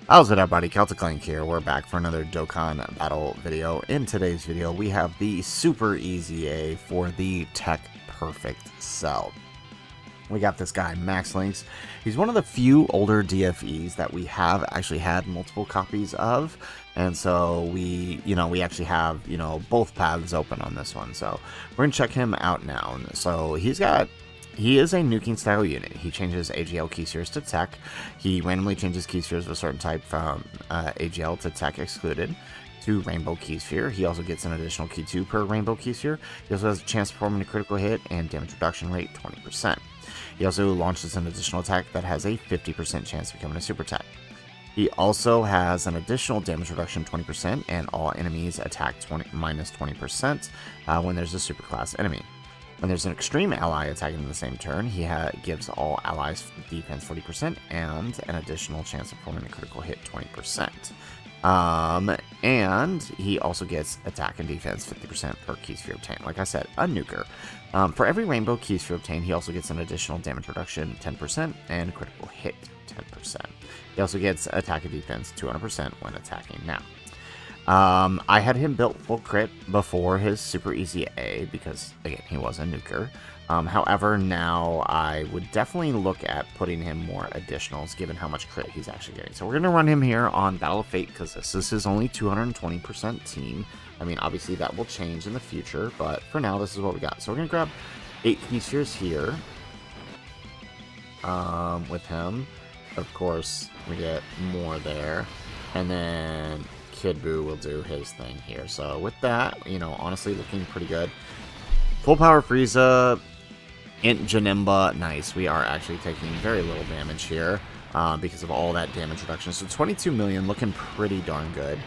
How's it, everybody? Celtic Link here. We're back for another Dokkan battle video. In today's video, we have the Super EZA for the TEQ Perfect Cell. We got this guy, Max Links. He's one of the few older DFEs that we have actually had multiple copies of. And so we actually have, both paths open on this one. So we're going to check him out now. So he is a nuking style unit. He changes AGL key spheres to TEQ. He randomly changes key spheres of a certain type from AGL to TEQ excluded to rainbow key sphere. He also gets an additional key 2 per rainbow key sphere. He also has a chance of performing a critical hit and damage reduction rate 20%. He also launches an additional attack that has a 50% chance of becoming a super attack. He also has an additional damage reduction 20% and all enemies attack minus 20% when there's a superclass enemy. When there's an extreme ally attacking in the same turn, he gives all allies defense 40% and an additional chance of performing a critical hit 20%. And he also gets attack and defense 50% per key sphere obtained. Like I said, a nuker. For every rainbow key sphere obtained, he also gets an additional damage reduction 10% and critical hit 10%. He also gets attack and defense 200% when attacking now. I had him built full crit before his Super EZA because, again, he was a nuker. However, now I would definitely look at putting him more additionals given how much crit he's actually getting. So we're going to run him here on Battle of Fate because this is his only 220% team. I mean, obviously that will change in the future, but for now, this is what we got. So we're going to grab 8 key spheres here with him. Of course, we get more there. And then Kid Buu will do his thing here. So with that, honestly looking pretty good. Full power Frieza, Int Janemba, nice. We are actually taking very little damage here because of all that damage reduction. So 22 million, looking pretty darn good.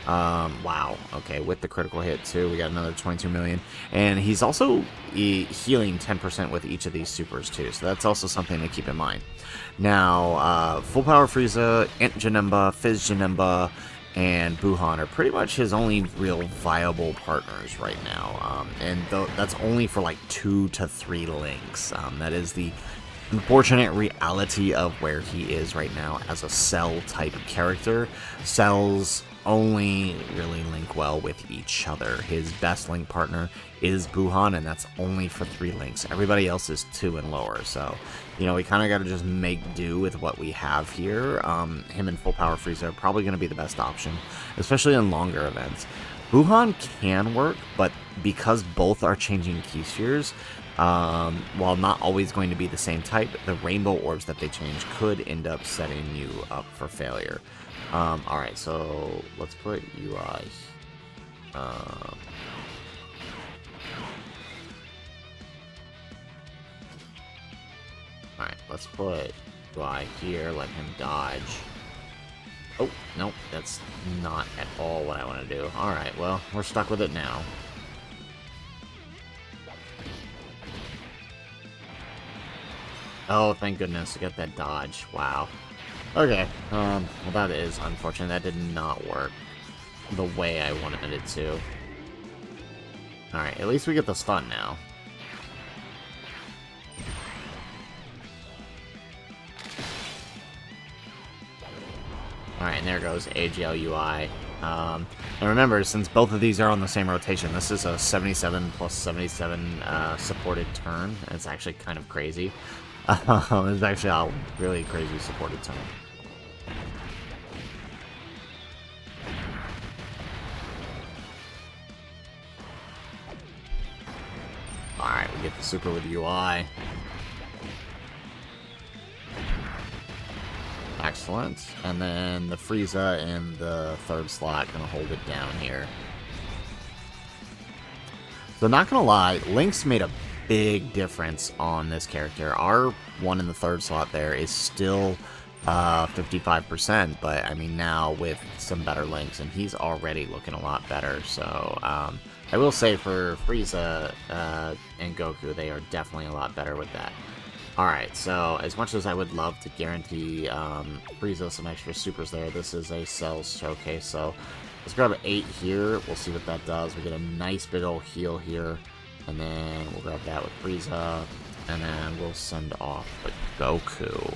Wow, okay, with the critical hit too, we got another 22 million. And he's also healing 10% with each of these supers too, so that's also something to keep in mind. Now, Full Power Frieza, Int Janemba, Fizz Janemba, and Buhan are pretty much his only real viable partners right now. And that's only for like 2 to 3 links. That is the unfortunate reality of where he is right now as a Cell type character. Cells only really link well with each other. His best link partner is Buhan, and that's only for 3 links. Everybody else is 2 and lower, so we kind of got to just make do with what we have here. Him and Full Power Frieza are probably going to be the best option, especially in longer events. Buhan can work, but because both are changing key spheres, while not always going to be the same type, the rainbow orbs that they change could end up setting you up for failure. Alright, so let's put UI. Alright, let's put UI here, let him dodge. Oh, nope, that's not at all what I want to do. Alright, well, we're stuck with it now. Oh, thank goodness, I got that dodge. Wow. Okay, well that is unfortunate. That did not work the way I wanted it to. Alright, at least we get the stun now. Alright, and there goes AGL UI. And remember, since both of these are on the same rotation, this is a 77 plus 77 supported turn. It's actually kind of crazy. It's actually a really crazy supported turn. Alright, we get the super with UI. Excellent. And then the Frieza in the 3rd slot gonna hold it down here. So not gonna lie, Link's made a big difference on this character. Our one in the 3rd slot there is still 55%, but I mean now with some better links, and he's already looking a lot better. So I will say for Frieza and Goku, they are definitely a lot better with that. Alright, so as much as I would love to guarantee Frieza some extra supers there, this is a Cell showcase, so let's grab 8 here. We'll see what that does. We get a nice big old heal here, and then we'll grab that with Frieza, and then we'll send off with Goku.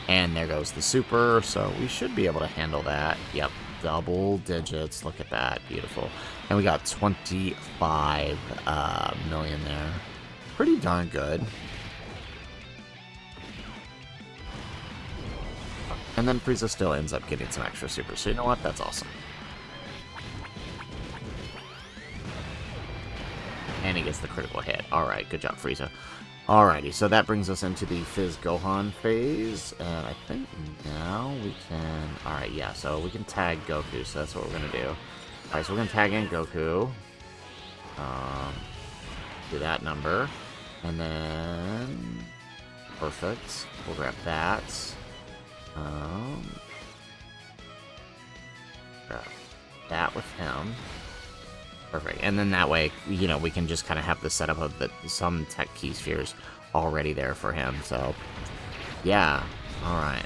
And there goes the super, so we should be able to handle that. Yep, double digits. Look at that. Beautiful. And we got 25 million there. Pretty darn good. And then Frieza still ends up getting some extra super, so you know what? That's awesome. And he gets the critical hit. Alright, good job, Frieza. Alrighty, so that brings us into the Fizz Gohan phase, and I think now we can... Alright, yeah, so we can tag Goku, so that's what we're going to do. Alright, so we're going to tag in Goku. Do that number. And then... Perfect. We'll grab that. Grab that with him. Perfect. And then that way, you know, we can just kind of have the setup of some tech key spheres already there for him. So, yeah. All right.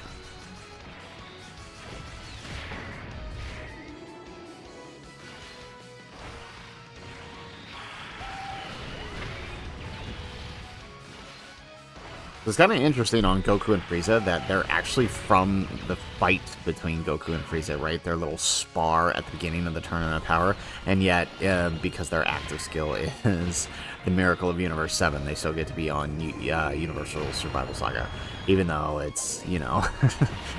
It's kind of interesting on Goku and Frieza that they're actually from the fight between Goku and Frieza, right? Their little spar at the beginning of the Tournament of Power, and yet, because their active skill is the Miracle of Universe 7, they still get to be on Universal Survival Saga, even though it's, you know,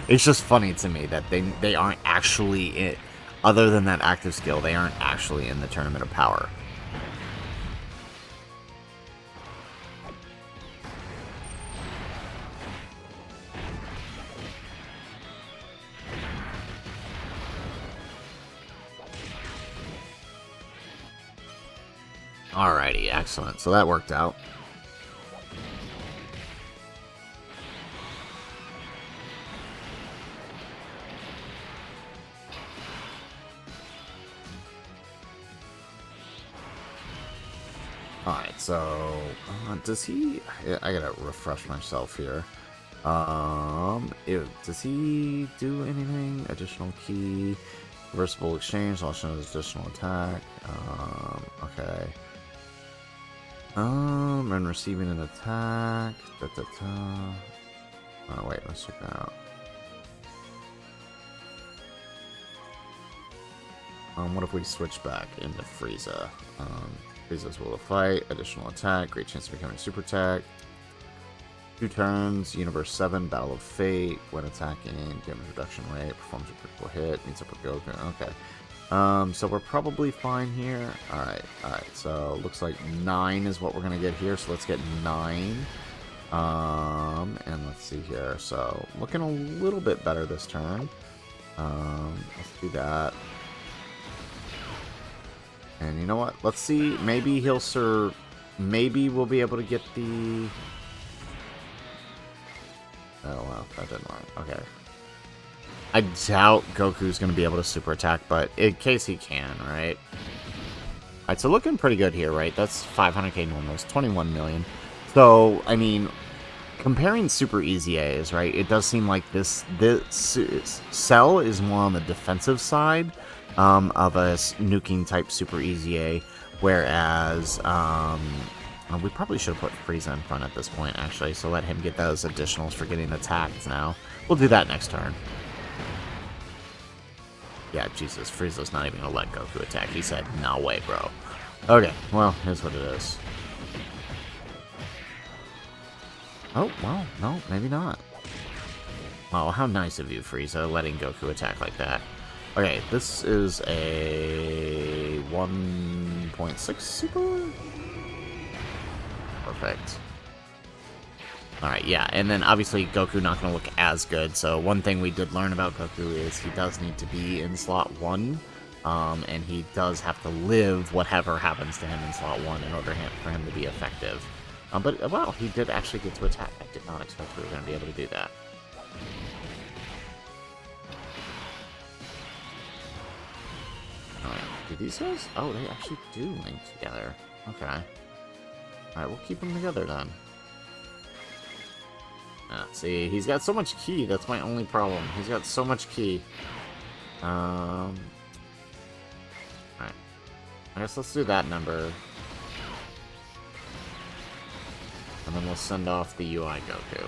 it's just funny to me that they aren't actually, other than that active skill, they aren't actually in the Tournament of Power. Alrighty, excellent. So that worked out. Alright, so does he... I gotta refresh myself here. Does he do anything? Additional key, reversible exchange, also known as additional attack. Okay. And receiving an attack. Oh, wait, let's check that out. What if we switch back into Frieza? Frieza's Will of Fight, additional attack, great chance of becoming super attack. 2 turns, Universe 7, Battle of Fate, when attacking, damage reduction rate, performs a critical hit, meets up with Goku. Okay. So we're probably fine here. Alright, so looks like 9 is what we're gonna get here, so let's get 9. And let's see here, so looking a little bit better this turn. Let's do that. And you know what, let's see, maybe maybe we'll be able to get the... Oh well, that didn't work, okay. I doubt Goku's going to be able to super attack, but in case he can, right? Alright, so looking pretty good here, right? That's 500k normals, 21 million. So, I mean, comparing super EZAs, right? It does seem like this Cell is more on the defensive side of a nuking type super EZA, whereas we probably should have put Frieza in front at this point, actually, so let him get those additionals for getting attacked now. We'll do that next turn. Yeah, Jesus, Frieza's not even gonna let Goku attack. He said, no way, bro. Okay, well, here's what it is. Oh, well, no, maybe not. Oh, how nice of you, Frieza, letting Goku attack like that. Okay, this is a 1.6 super? Perfect. Alright, yeah, and then obviously Goku not going to look as good, so one thing we did learn about Goku is he does need to be in slot 1, and he does have to live whatever happens to him in slot 1 in order for him to be effective. But, wow, he did actually get to attack. I did not expect we were going to be able to do that. Alright, do these guys? Oh, they actually do link together. Okay. Alright, we'll keep them together then. See, he's got so much ki, that's my only problem. He's got so much ki. Alright. I guess let's do that number. And then we'll send off the UI Goku.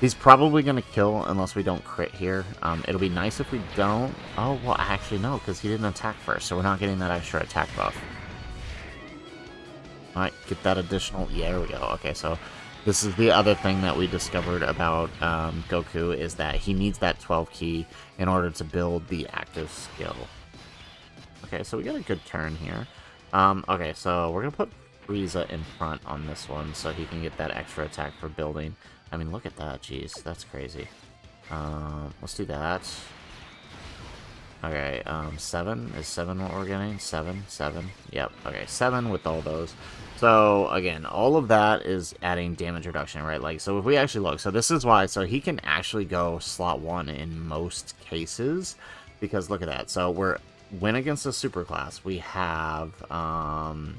He's probably going to kill unless we don't crit here. It'll be nice if we don't. Oh, well, actually, no, because he didn't attack first, so we're not getting that extra attack buff. Alright, get that additional... Yeah, there we go. Okay, so this is the other thing that we discovered about Goku, is that he needs that 12 key in order to build the active skill. Okay, so we got a good turn here. Okay, so we're going to put Frieza in front on this one so he can get that extra attack for building. I mean, look at that. Jeez, that's crazy. Let's do that. Okay, 7. Is 7 what we're getting? 7. Yep, okay, 7 with all those. So, again, all of that is adding damage reduction, right? Like, so if we actually look, so this is why, so he can actually go slot 1 in most cases, because look at that. So we're win against a super class, we have 20%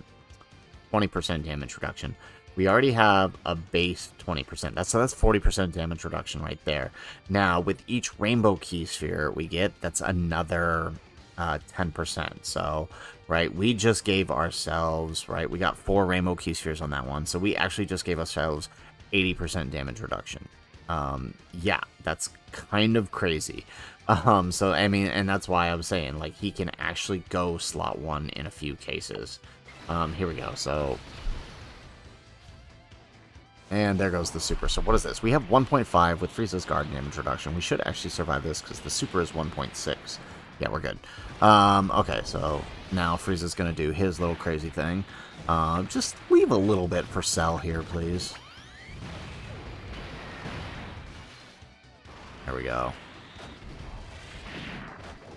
damage reduction. We already have a base 20%. So that's 40% damage reduction right there. Now, with each rainbow key sphere we get, that's another 10%. So, right, we just gave ourselves, right, we got 4 rainbow key spheres on that one. So we actually just gave ourselves 80% damage reduction. Yeah, that's kind of crazy. So, I mean, and that's why I was saying, like, he can actually go slot 1 in a few cases. Here we go. So... And there goes the super. So what is this? We have 1.5 with Frieza's guard damage reduction. We should actually survive this because the super is 1.6. Yeah, we're good. Okay, so now Frieza's going to do his little crazy thing. Just leave a little bit for Cell here, please. There we go.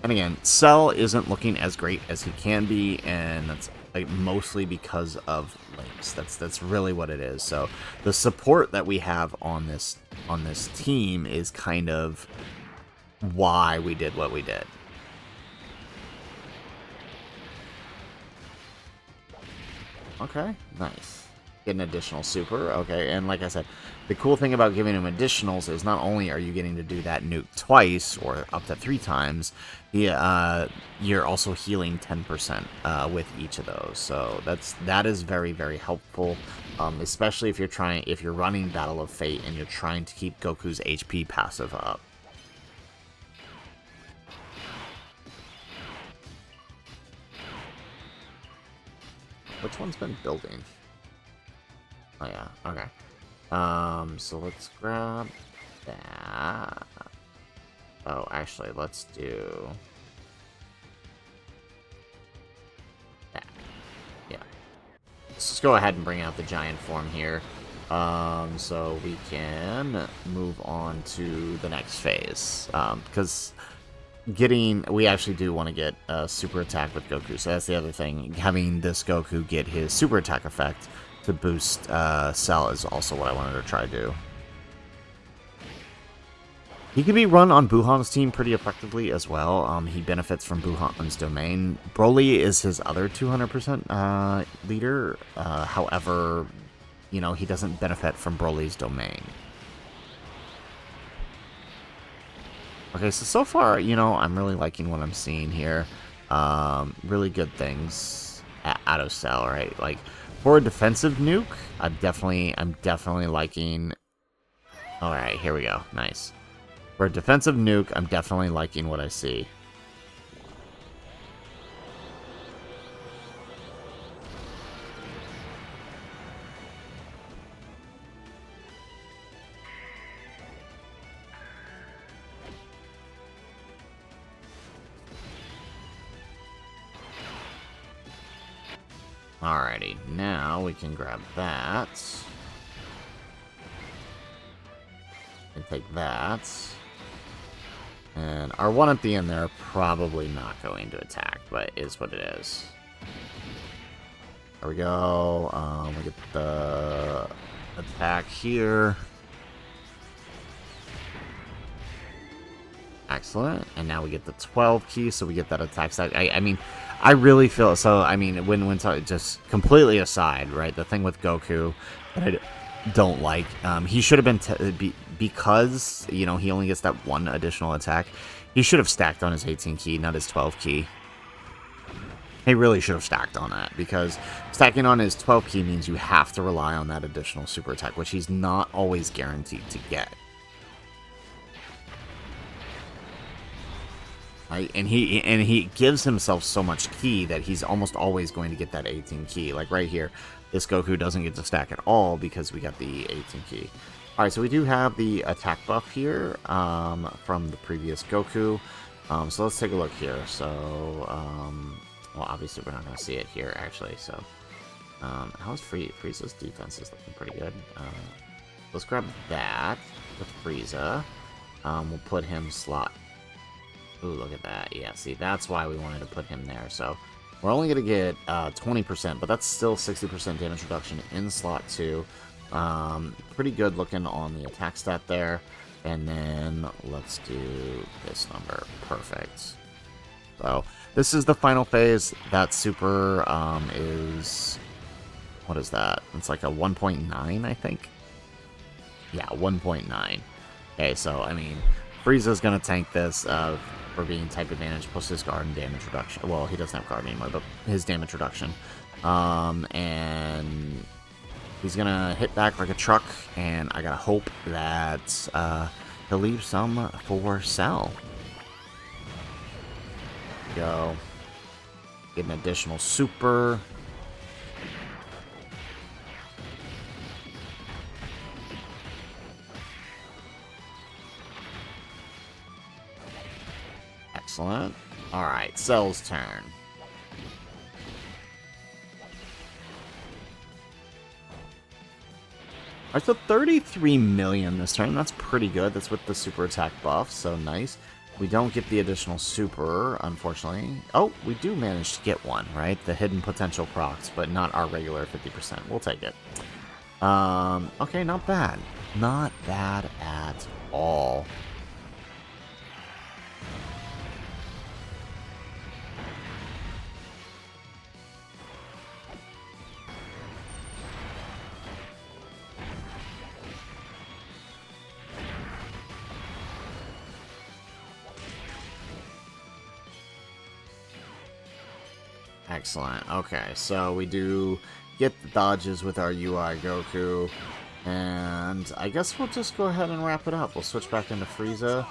And again, Cell isn't looking as great as he can be, and that's like mostly because of links. That's really what it is. So the support that we have on this team is kind of why we did what we did. Okay, nice. Get an additional super. Okay, and like I said, the cool thing about giving him additionals is not only are you getting to do that nuke twice or up to 3 times, you're also healing 10% with each of those. So that is very, very helpful, especially if you're running Battle of Fate and you're trying to keep Goku's HP passive up. Which one's been building? Oh yeah, okay. So let's grab that. Oh, actually, let's do that. Yeah. Let's just go ahead and bring out the giant form here. So we can move on to the next phase. Because we actually do want to get a super attack with Goku. So that's the other thing. Having this Goku get his super attack effect to boost Cell is also what I wanted to try to do. He can be run on Buhan's team pretty effectively as well. He benefits from Buhan's domain. Broly is his other 200% leader. However, you know, he doesn't benefit from Broly's domain. Okay, so far, you know, I'm really liking what I'm seeing here. Really good things out of Cell, right? Like, for a defensive nuke, I'm definitely liking... Alright, here we go. Nice. For a defensive nuke, I'm definitely liking what I see. Alrighty, now we can grab that. And take that. And our one at the end there, probably not going to attack, but is what it is. There we go. We get the attack here. Excellent. And now we get the 12 key, so we get that attack side. I mean, I really feel... So, I mean, when just completely aside, right? The thing with Goku that I don't like, he should have been... because, you know, he only gets that one additional attack, he should have stacked on his 18 key, not his 12 key. He really should have stacked on that, because stacking on his 12 key means you have to rely on that additional super attack, which he's not always guaranteed to get. Right? And he gives himself so much ki that he's almost always going to get that 18 ki. Like right here, this Goku doesn't get to stack at all because we got the 18 ki. Alright, so we do have the attack buff here from the previous Goku. So let's take a look here. So, well, obviously we're not going to see it here, actually. So, how's Frieza's defense is looking pretty good. Let's grab that with Frieza. We'll put him slot. Ooh, look at that. Yeah, see, that's why we wanted to put him there. So, we're only going to get 20%, but that's still 60% damage reduction in slot 2. Pretty good looking on the attack stat there. And then let's do this number. Perfect. So this is the final phase. That super is... What is that? It's like a 1.9, I think? Yeah, 1.9. Okay, so, I mean, Frieza's going to tank this for being type advantage plus his guard and damage reduction. Well, he doesn't have guard anymore, but his damage reduction. And... he's gonna hit back like a truck, and I gotta hope that he'll leave some for Cell. Go. Get an additional super. Excellent. Alright, Cell's turn. Alright, so 33 million this turn. That's pretty good. That's with the super attack buff, so nice. We don't get the additional super, unfortunately. Oh, we do manage to get one, right? The hidden potential procs, but not our regular 50%. We'll take it. Okay, not bad. Not bad at all. Excellent. Okay, so we do get the dodges with our UI Goku, and I guess we'll just go ahead and wrap it up. We'll switch back into Frieza,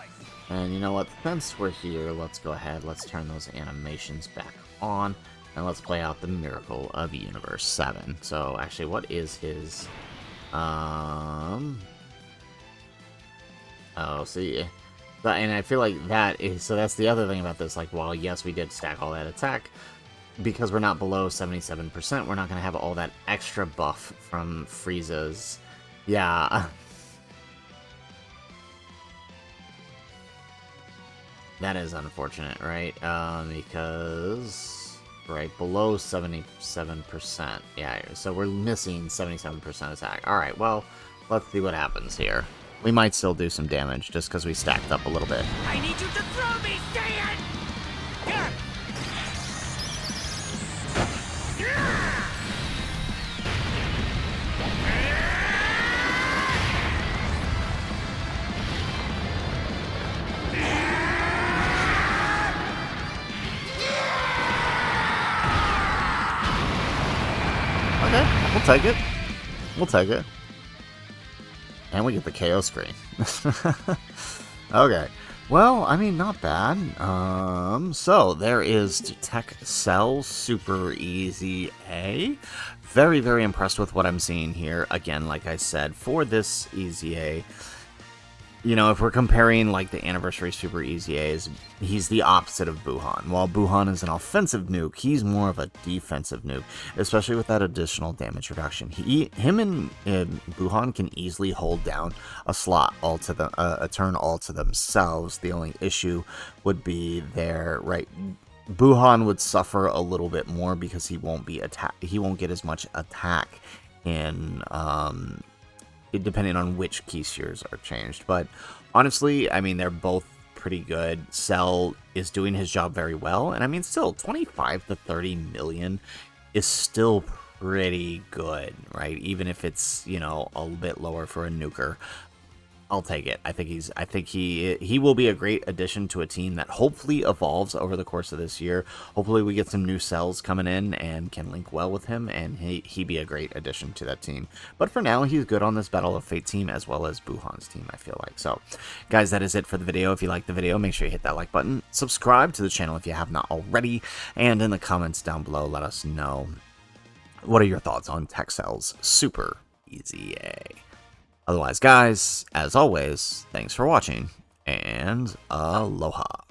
and you know what? Since we're here, let's go ahead. Let's turn those animations back on, and let's play out the Miracle of Universe 7. So, actually, what is his... Oh, see... And I feel like that is... So that's the other thing about this. Like, while, yes, we did stack all that attack... because we're not below 77%, we're not going to have all that extra buff from Frieza's. Yeah. That is unfortunate, right? Because... right, below 77%. Yeah, so we're missing 77% attack. Alright, well, let's see what happens here. We might still do some damage, just because we stacked up a little bit. I need you to throw me, Saiyan! Here! Okay, we'll take it. We'll take it. And we get the KO screen. Okay. Well, I mean, not bad. So there is TEQ Cell Super Easy A. Very, very impressed with what I'm seeing here. Again, like I said, for this Easy A, you know, if we're comparing like the Anniversary Super Easy A's, he's the opposite of Buhan. While Buhan is an offensive nuke, he's more of a defensive nuke, especially with that additional damage reduction. Him and Buhan can easily hold down a slot all to the a turn all to themselves. The only issue would be their Buhan would suffer a little bit more because he won't get as much attack in depending on which key spheres are changed. But honestly, I mean, they're both pretty good. Cell is doing his job very well, and I mean, still 25 to 30 million is still pretty good, right? Even if it's, you know, a bit lower for a nuker. I'll take it. I think he will be a great addition to a team that hopefully evolves over the course of this year. Hopefully we get some new cells coming in and can link well with him, and he be a great addition to that team. But for now, he's good on this Battle of Fate team as well as Buhan's team, I feel like. So, guys, that is it for the video. If you liked the video, make sure you hit that like button. Subscribe to the channel if you have not already, and in the comments down below, let us know what are your thoughts on TEQ Super EZA. Otherwise, guys, as always, thanks for watching, and aloha.